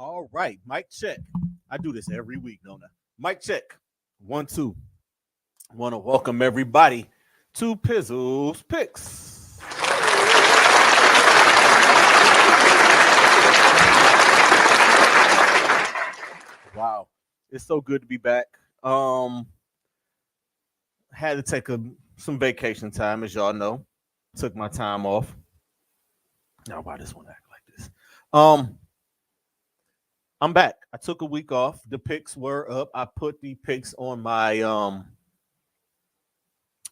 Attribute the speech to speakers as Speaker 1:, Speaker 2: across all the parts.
Speaker 1: All right, mic check. I do this every week, don't I? Mic check. 1, 2. Want to welcome everybody to Pizzles Picks. Wow, it's so good to be back. Had to take some vacation time, as y'all know. Took my time off. Now, why this one act like this? Um, I'm back. I took a week off. The picks were up. I put the picks on my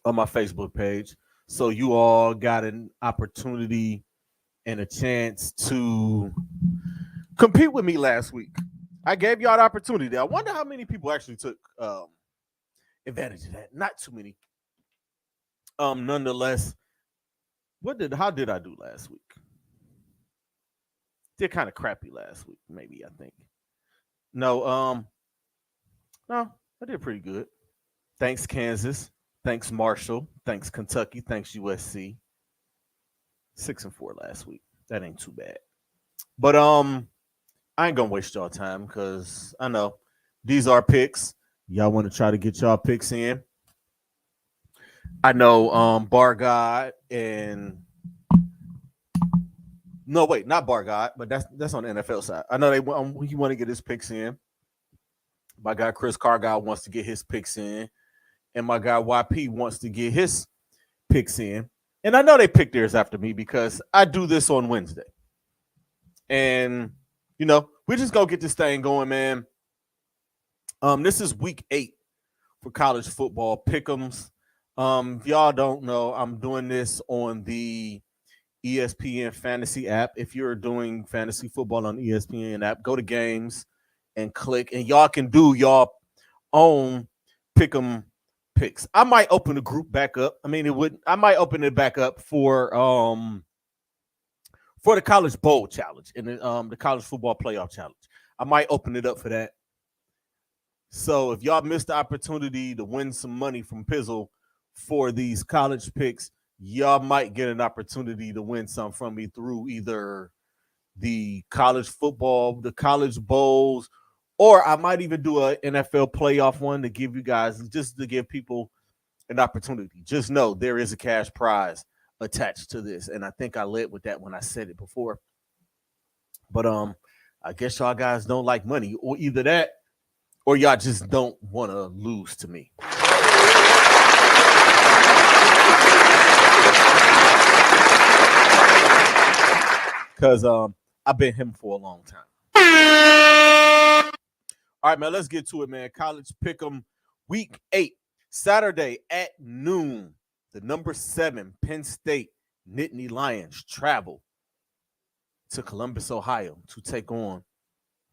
Speaker 1: Facebook page. So you all got an opportunity and a chance to compete with me last week. I gave y'all the opportunity. I wonder how many people actually took advantage of that. Not too many. Nonetheless, how did I do last week? Did kind of crappy last week, maybe, I think. No, I did pretty good. Thanks, Kansas. Thanks, Marshall. Thanks, Kentucky. Thanks, USC. 6-4 last week. That ain't too bad. But I ain't gonna waste y'all time because I know these are picks. Y'all want to try to get y'all picks in. I know Bar God and no, wait, not Bar God, but that's on the NFL side. I know he want to get his picks in. My guy Chris Cargile wants to get his picks in, and my guy YP wants to get his picks in. And I know they picked theirs after me because I do this on Wednesday. And we just gonna get this thing going, man. This is week 8 for college football pick'ems. If y'all don't know, I'm doing this on the ESPN Fantasy app. If you're doing fantasy football on the ESPN app, go to games and click, and y'all can do y'all own pick'em picks. I might open the group back up. I might open it back up for the College Bowl Challenge and the College Football Playoff Challenge. I might open it up for that. So if y'all missed the opportunity to win some money from Pizzle for these college picks, y'all might get an opportunity to win some from me through either the college football, the college bowls, or I might even do an NFL playoff one to give you guys, just to give people an opportunity. Just know there is a cash prize attached to this, and I think I led with that when I said it before. But I guess y'all guys don't like money, or either that, or y'all just don't want to lose to me. Because I've been him for a long time. All right, man, let's get to it, man. College Pick'em week 8, Saturday at noon. The number 7 Penn State Nittany Lions travel to Columbus, Ohio to take on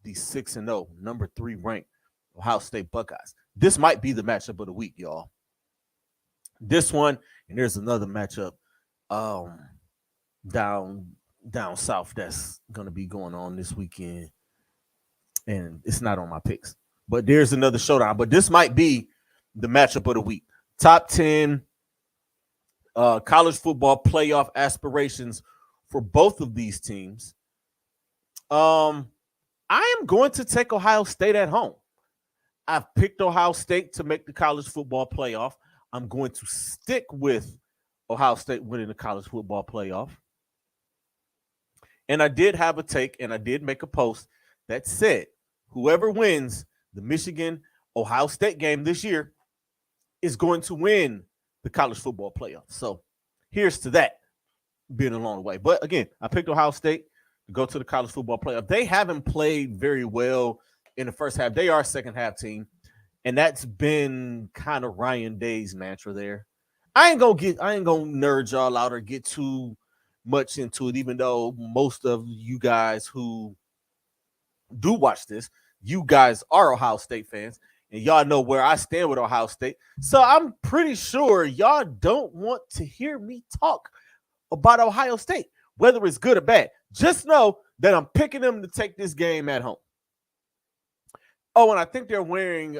Speaker 1: the 6-0, number 3 ranked Ohio State Buckeyes. This might be the matchup of the week, y'all. This one, and there's another matchup down south that's going to be going on this weekend, and it's not on my picks. But there's another showdown. But this might be the matchup of the week. Top 10 college football playoff aspirations for both of these teams. I am going to take Ohio State at home. I've picked Ohio State to make the college football playoff. I'm going to stick with Ohio State winning the college football playoff. And I did have a take, and I did make a post that said, whoever wins the Michigan-Ohio State game this year is going to win the college football playoff. So here's to that being along the way. But again, I picked Ohio State to go to the college football playoff. They haven't played very well in the first half. They are a second half team, and that's been kind of Ryan Day's mantra there. I ain't gonna nerd y'all out or get too much into it, even though most of you guys who do watch this, you guys are Ohio State fans, and y'all know where I stand with Ohio State. So I'm pretty sure y'all don't want to hear me talk about Ohio State, whether it's good or bad. Just know that I'm picking them to take this game at home. Oh, and I think they're wearing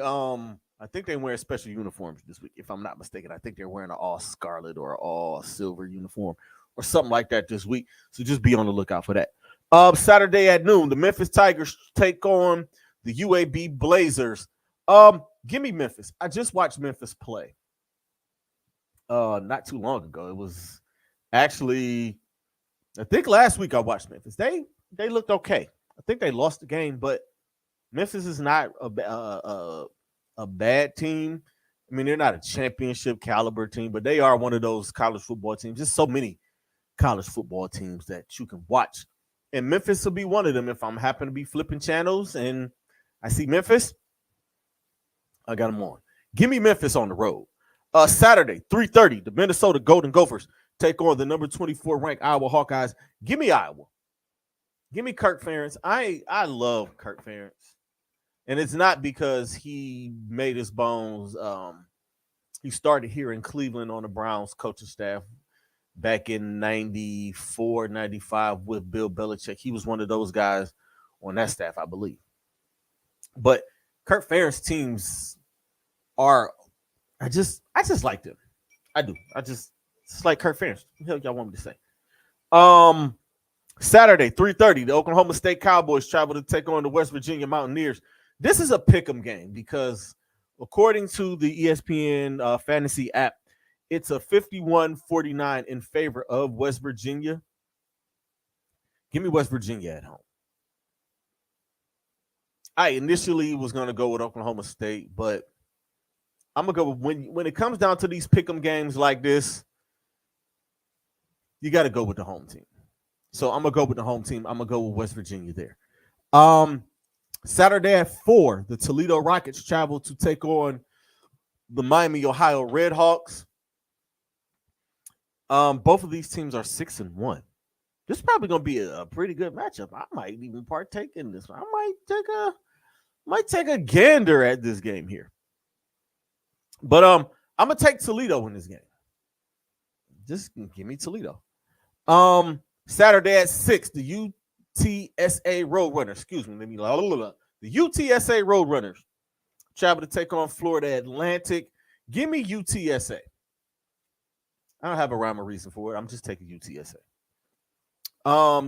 Speaker 1: special uniforms this week, if I'm not mistaken. I think they're wearing an all scarlet or all silver uniform or something like that this week. So just be on the lookout for that. Saturday at noon, the Memphis Tigers take on the UAB Blazers. Give me Memphis. I just watched Memphis play not too long ago. It was actually, I think last week I watched Memphis. They looked okay. I think they lost the game, but Memphis is not a bad team. I mean, they're not a championship caliber team, but they are one of those college football teams. Just so many college football teams that you can watch. And Memphis will be one of them if I'm happen to be flipping channels and I see Memphis, I got them on. Give me Memphis on the road. Saturday, 3:30, the Minnesota Golden Gophers take on the number 24 ranked Iowa Hawkeyes. Give me Iowa. Give me Kirk Ferentz. I love Kirk Ferentz. And it's not because he made his bones. He started here in Cleveland on the Browns coaching staff back in 94, 95 with Bill Belichick. He was one of those guys on that staff, I believe. But Kirk Ferentz teams are, I just like them. I do. It's like Kirk Ferentz. What the hell y'all want me to say? Saturday, 3:30, the Oklahoma State Cowboys travel to take on the West Virginia Mountaineers. This is a pick'em game because according to the ESPN fantasy app, it's a 51-49 in favor of West Virginia. Give me West Virginia at home. I initially was going to go with Oklahoma State, but I'm going to go with when it comes down to these pick'em games like this, you got to go with the home team. So I'm going to go with the home team. I'm going to go with West Virginia there. Saturday at 4, the Toledo Rockets travel to take on the Miami, Ohio Redhawks. Both of these teams are 6-1. This is probably going to be a pretty good matchup. I might even partake in this one. I might take a gander at this game here. But I'm going to take Toledo in this game. Just give me Toledo. Saturday at 6, the UTSA Roadrunners. Excuse me. The UTSA Roadrunners travel to take on Florida Atlantic. Give me UTSA. I don't have a rhyme or reason for it. I'm just taking UTSA.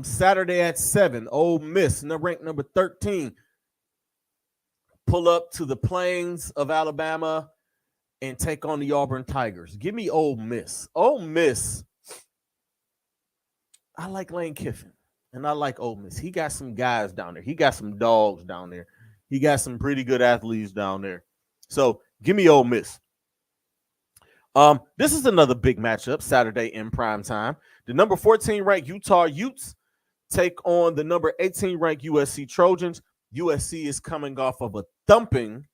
Speaker 1: Saturday at 7, Ole Miss, ranked number 13, pull up to the plains of Alabama and take on the Auburn Tigers. Give me Ole Miss. Ole Miss, I like Lane Kiffin, and I like Ole Miss. He got some guys down there. He got some dogs down there. He got some pretty good athletes down there. So give me Ole Miss. This is another big matchup, Saturday in prime time. The number 14 ranked Utah Utes take on the number 18 ranked USC Trojans. USC is coming off of a thumping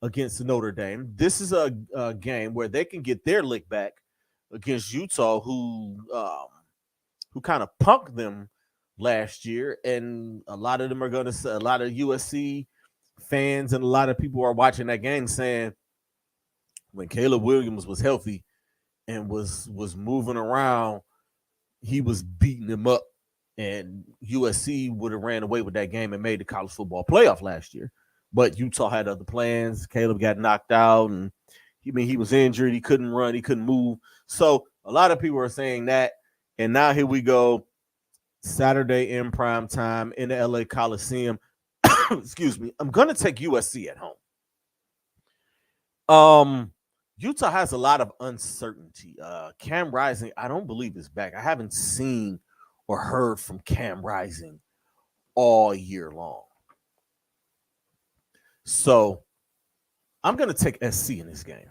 Speaker 1: against Notre Dame. This is a game where they can get their lick back against Utah, who kind of punked them last year. And a lot of them are going to say, a lot of USC fans and a lot of people are watching that game saying, when Caleb Williams was healthy and was moving around, he was beating him up. And USC would have ran away with that game and made the college football playoff last year. But Utah had other plans. Caleb got knocked out, and he was injured. He couldn't run. He couldn't move. So a lot of people are saying that. And now here we go, Saturday in prime time in the LA Coliseum. Excuse me. I'm going to take USC at home. Utah has a lot of uncertainty. Cam Rising, I don't believe is back. I haven't seen or heard from Cam Rising all year long. So I'm going to take SC in this game.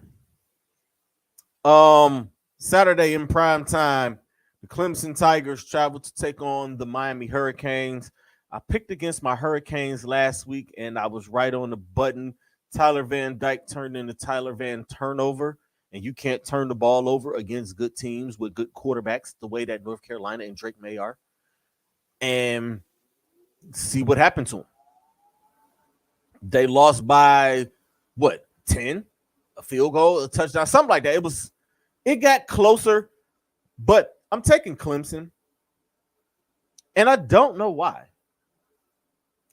Speaker 1: Saturday in prime time, the Clemson Tigers travel to take on the Miami Hurricanes. I picked against my Hurricanes last week, and I was right on the button. Tyler Van Dyke turned into Tyler Van Turnover, and you can't turn the ball over against good teams with good quarterbacks the way that North Carolina and Drake May are. And see what happened to them. They lost by, 10? A field goal, a touchdown, something like that. It got closer, but I'm taking Clemson, and I don't know why.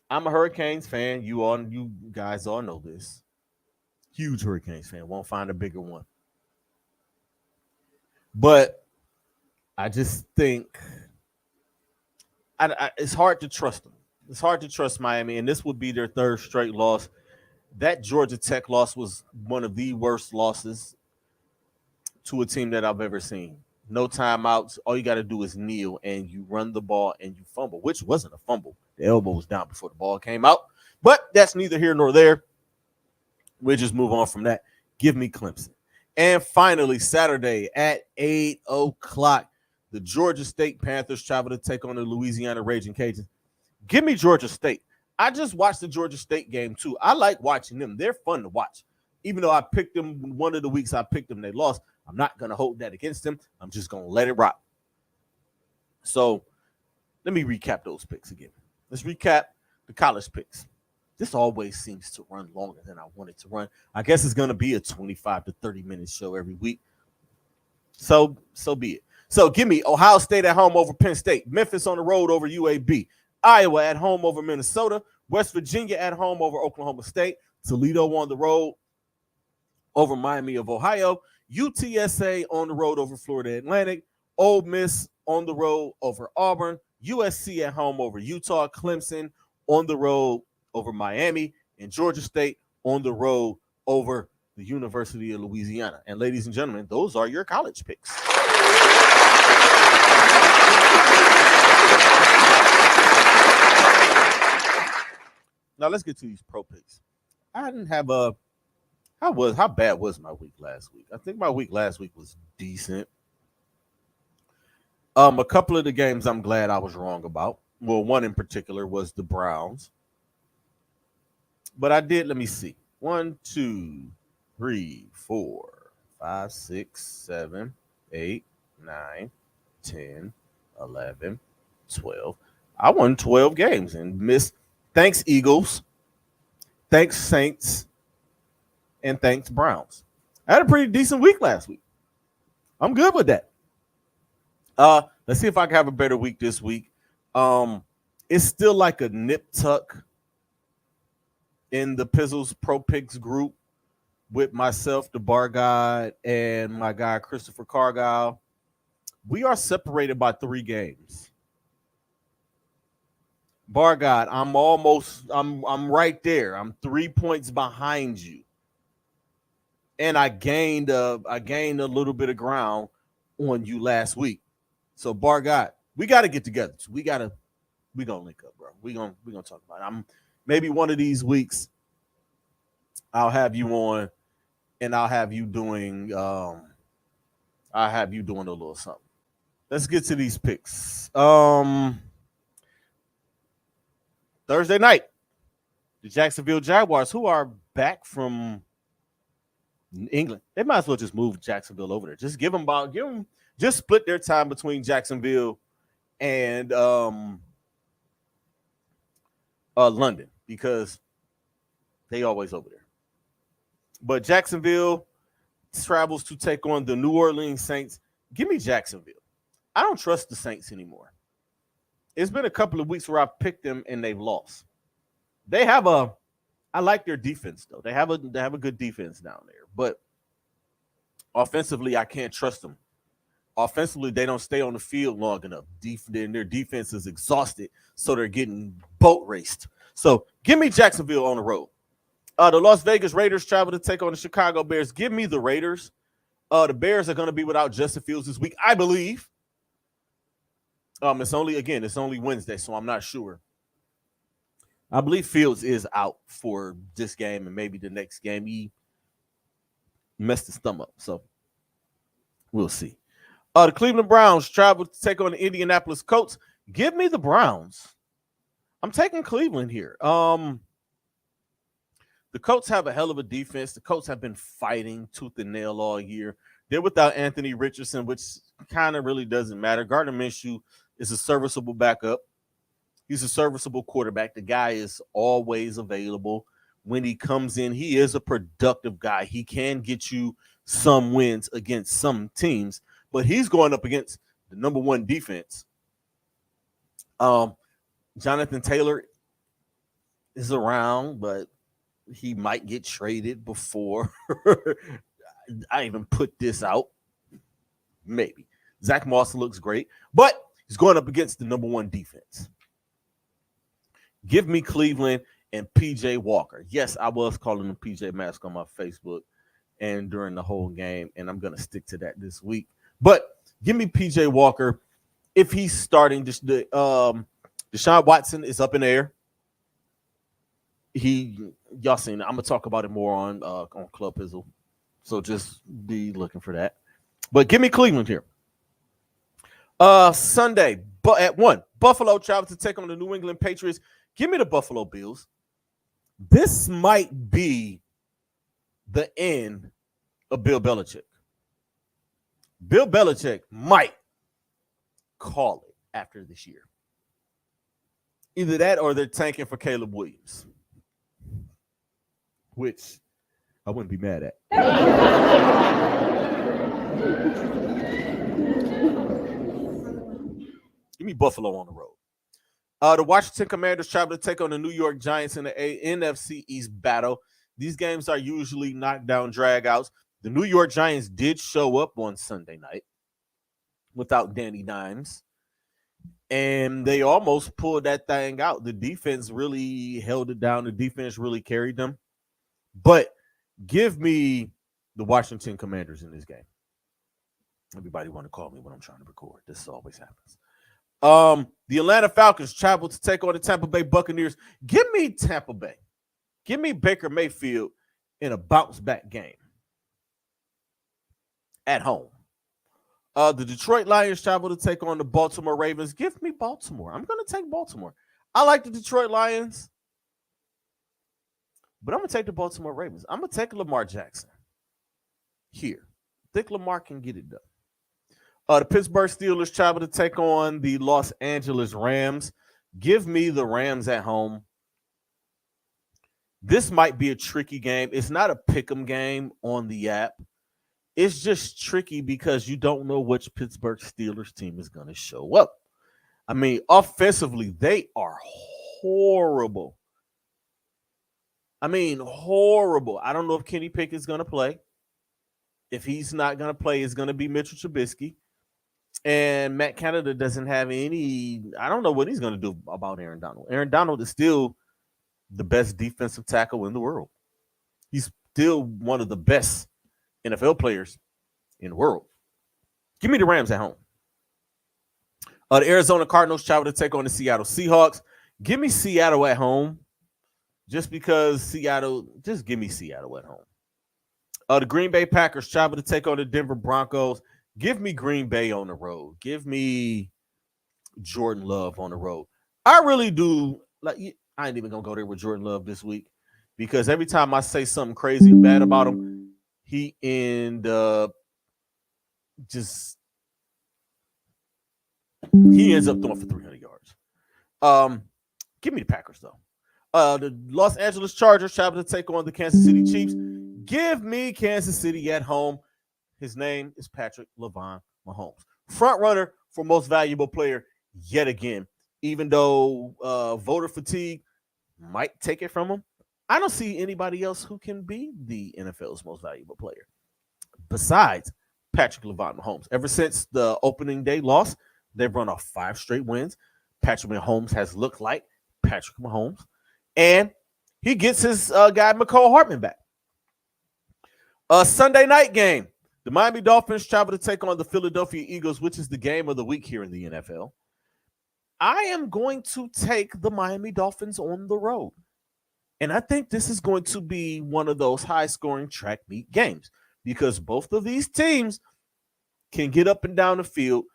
Speaker 1: I'm a Hurricanes fan. You guys all know this. Huge Hurricanes fan. Won't find a bigger one. But I just think It's hard to trust them. It's hard to trust Miami, and this would be their third straight loss. That Georgia Tech loss was one of the worst losses to a team that I've ever seen. No timeouts. All you got to do is kneel and you run the ball and you fumble, which wasn't a fumble. The elbow was down before the ball came out. But that's neither here nor there. We'll just move on from that. Give me Clemson. And finally, Saturday at 8 o'clock, the Georgia State Panthers travel to take on the Louisiana Raging Cajuns. Give me Georgia State. I just watched the Georgia State game, too. I like watching them. They're fun to watch. Even though I picked them one of the weeks I picked them, they lost. I'm not going to hold that against them. I'm just going to let it rock. So let me recap those picks again. Let's recap the college picks. This always seems to run longer than I want it to run. I guess it's going to be a 25 to 30-minute show every week. So be it. So give me Ohio State at home over Penn State, Memphis on the road over UAB, Iowa at home over Minnesota, West Virginia at home over Oklahoma State, Toledo on the road over Miami of Ohio, UTSA on the road over Florida Atlantic, Ole Miss on the road over Auburn, USC at home over Utah, Clemson on the road over Miami, and Georgia State on the road over the University of Louisiana. And ladies and gentlemen, those are your college picks. Now let's get to these pro picks. I didn't have a how bad was my week last week? I think my week last week was decent. A couple of the games I'm glad I was wrong about. Well, one in particular was the Browns. But I did, let me see. 1, 2, 3, 4, 5, 6, 7, 8, 9, 10, 11, 12. I won 12 games and missed. Thanks, Eagles. Thanks, Saints. And thanks, Browns. I had a pretty decent week last week. I'm good with that. Let's see if I can have a better week this week. It's still like a nip tuck in the Pizzles Pro Picks group with myself, the Bar God, and my guy Christopher Cargile. We are separated by 3 games. Bar God, I'm right there. I'm 3 points behind you. And I gained a little bit of ground on you last week. So Bar God, we got to get together. We gonna link up, bro. We gonna talk about it. Maybe one of these weeks I'll have you on and I'll have you doing a little something. Let's get to these picks. Thursday night, the Jacksonville Jaguars, who are back from England, they might as well just move Jacksonville over there. Just just split their time between Jacksonville and London because they always over there. But Jacksonville travels to take on the New Orleans Saints. Give me Jacksonville. I don't trust the Saints anymore. It's been a couple of weeks where I've picked them and they've lost. I like their defense though. They have a good defense down there, but offensively, I can't trust them. Offensively, they don't stay on the field long enough. Their defense is exhausted, so they're getting boat raced. So give me Jacksonville on the road. The Las Vegas Raiders travel to take on the Chicago Bears. Give me the Raiders. The Bears are going to be without Justin Fields this week, I believe. It's only Wednesday, so I'm not sure. I believe Fields is out for this game and maybe the next game. He messed his thumb up, so we'll see. The Cleveland Browns travel to take on the Indianapolis Colts. Give me the Browns. I'm taking Cleveland here. The Colts have a hell of a defense. The Colts have been fighting tooth and nail all year. They're without Anthony Richardson, which kind of really doesn't matter. Gardner Minshew is a serviceable backup. He's a serviceable quarterback. The guy is always available. When he comes in, he is a productive guy. He can get you some wins against some teams, but he's going up against the number one defense. Jonathan Taylor is around, but he might get traded before I even put this out. Maybe. Zach Moss looks great, but He's going up against the number one defense. Give me Cleveland and PJ Walker. Yes, I was calling him PJ Mask on my Facebook and during the whole game, and I'm going to stick to that this week. But give me PJ Walker if he's starting. Deshaun Watson is up in the air. Y'all seen it. I'm gonna talk about it more on Club Pizzle, so just be looking for that. But give me Cleveland here. Sunday, but at 1, Buffalo travel to take on the New England Patriots. Give me the Buffalo Bills. This might be the end of Bill Belichick. Bill Belichick might call it after this year. Either that or they're tanking for Caleb Williams, which I wouldn't be mad at. Give me Buffalo on the road. The Washington Commanders travel to take on the New York Giants in the NFC East battle. These games are usually knockdown dragouts. The New York Giants did show up on Sunday night without Danny Dimes, and they almost pulled that thing out. The defense really held it down. The defense really carried them. But give me the Washington Commanders in this game. Everybody want to call me when I'm trying to record. This always happens. The Atlanta Falcons travel to take on the Tampa Bay Buccaneers. Give me Tampa Bay. Give me Baker Mayfield in a bounce-back game at home. The Detroit Lions travel to take on the Baltimore Ravens. Give me Baltimore. I'm going to take Baltimore. I like the Detroit Lions, but I'm going to take the Baltimore Ravens. I'm going to take Lamar Jackson here. I think Lamar can get it done. The Pittsburgh Steelers travel to take on the Los Angeles Rams. Give me the Rams at home. This might be a tricky game. It's not a pick'em game on the app. It's just tricky because you don't know which Pittsburgh Steelers team is going to show up. I mean, offensively, they are horrible. Horrible. I don't know if Kenny Pickett is going to play. If he's not going to play, it's going to be Mitchell Trubisky. And Matt Canada doesn't have any. I don't know what he's going to do about Aaron Donald. Aaron Donald is still the best defensive tackle in the world. He's still one of the best NFL players in the world. Give me the Rams at home. The Arizona Cardinals travel to take on the Seattle Seahawks. Give me Seattle at home. Just because Seattle, just give me Seattle at home. The Green Bay Packers travel to take on the Denver Broncos. Give me Green Bay on the road. Give me Jordan Love on the road. I really do. Like, I ain't even going to go there with Jordan Love this week because every time I say something crazy bad about him, he ends up throwing for 300 yards. Give me the Packers, though. The Los Angeles Chargers travel to take on the Kansas City Chiefs. Give me Kansas City at home. His name is Patrick LaVon Mahomes. Front runner for most valuable player yet again. Even though voter fatigue might take it from him, I don't see anybody else who can be the NFL's most valuable player besides Patrick LaVon Mahomes. Ever since the opening day loss, they've run off 5 straight wins. Patrick Mahomes has looked like Patrick Mahomes. And he gets his guy McCole Hartman back. Sunday night game. The Miami Dolphins travel to take on the Philadelphia Eagles, which is the game of the week here in the NFL. I am going to take the Miami Dolphins on the road. And I think this is going to be one of those high-scoring track meet games because both of these teams can get up and down the field.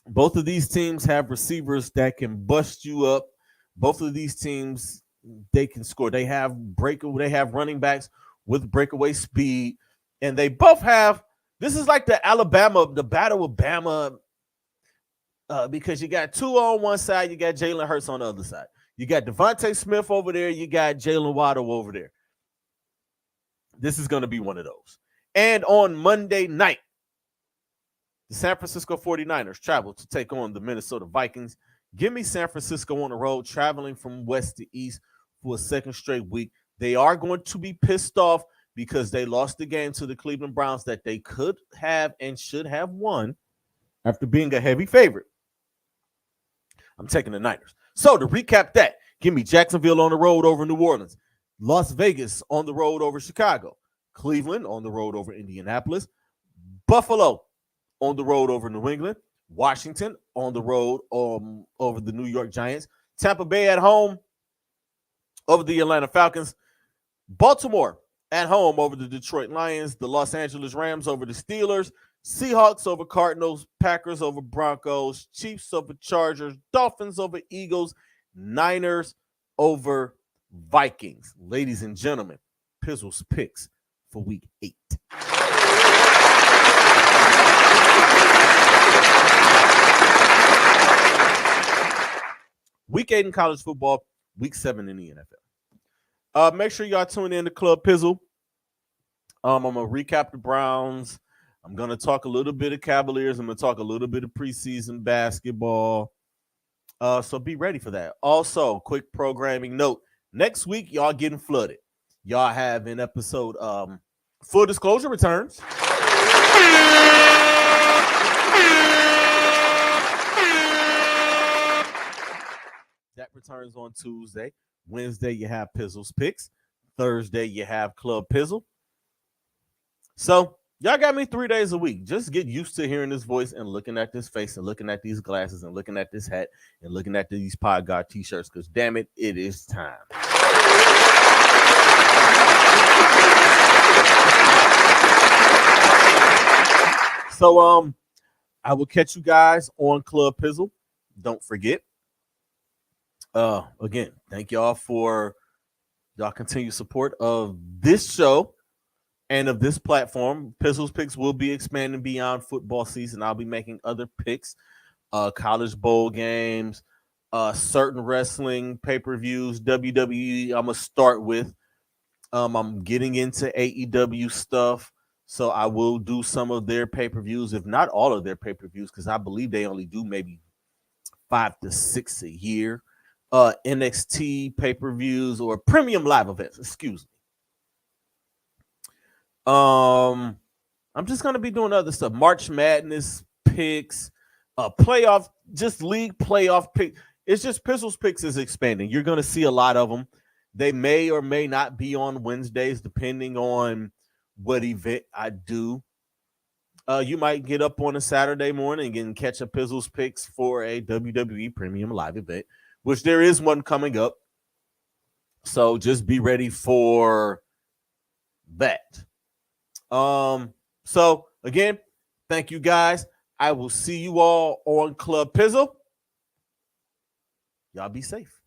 Speaker 1: Both of these teams have receivers that can bust you up. Both of these teams, they can score. They have running backs with breakaway speed. And they both have, this is like the Battle of Bama, because you got two on one side, you got Jalen Hurts on the other side. You got Devontae Smith over there, you got Jalen Waddle over there. This is going to be one of those. And on Monday night, the San Francisco 49ers travel to take on the Minnesota Vikings. Give me San Francisco on the road, traveling from west to east for a second straight week. They are going to be pissed off because they lost the game to the Cleveland Browns that they could have and should have won. after being a heavy favorite. I'm taking the Niners. So to recap that, give me Jacksonville on the road over New Orleans, Las Vegas on the road over Chicago, Cleveland on the road over Indianapolis, Buffalo on the road over New England, Washington on the road over the New York Giants, Tampa Bay at home over the Atlanta Falcons, Baltimore at home over the Detroit Lions, the Los Angeles Rams over the Steelers, Seahawks over Cardinals, Packers over Broncos, Chiefs over Chargers, Dolphins over Eagles, Niners over Vikings. Ladies and gentlemen, Pizzles Picks for Week 8. Week 8 in college football, Week 7 in the NFL. Make sure y'all tune in to Club Pizzle. I'm going to recap the Browns. I'm going to talk a little bit of Cavaliers. I'm going to talk a little bit of preseason basketball. So be ready for that. Also, quick programming note. Next week, y'all getting flooded. Y'all have an episode, Full Disclosure returns. That returns on Tuesday. Wednesday, you have Pizzles Picks. Thursday, you have Club Pizzle. So, y'all got me 3 days a week. Just get used to hearing this voice and looking at this face and looking at these glasses and looking at this hat and looking at these Pod God t-shirts because, damn it, it is time. So, I will catch you guys on Club Pizzle. Don't forget. Again, thank y'all for y'all continued support of this show and of this platform. Pizzles Picks will be expanding beyond football season. I'll be making other picks, college bowl games, certain wrestling pay-per-views, WWE. I'm gonna start with. I'm getting into AEW stuff, so I will do some of their pay-per-views, if not all of their pay-per-views, because I believe they only do maybe 5 to 6 a year. NXT pay-per-views or premium live events, excuse me. I'm just gonna be doing other stuff. March Madness picks, playoff, just league playoff pick. It's just Pizzles Picks is expanding. You're gonna see a lot of them. They may or may not be on Wednesdays, depending on what event I do. You might get up on a Saturday morning and catch a Pizzles Picks for a WWE premium live event, which there is one coming up. So just be ready for that. So again, thank you guys. I will see you all on Club Pizzle. Y'all be safe.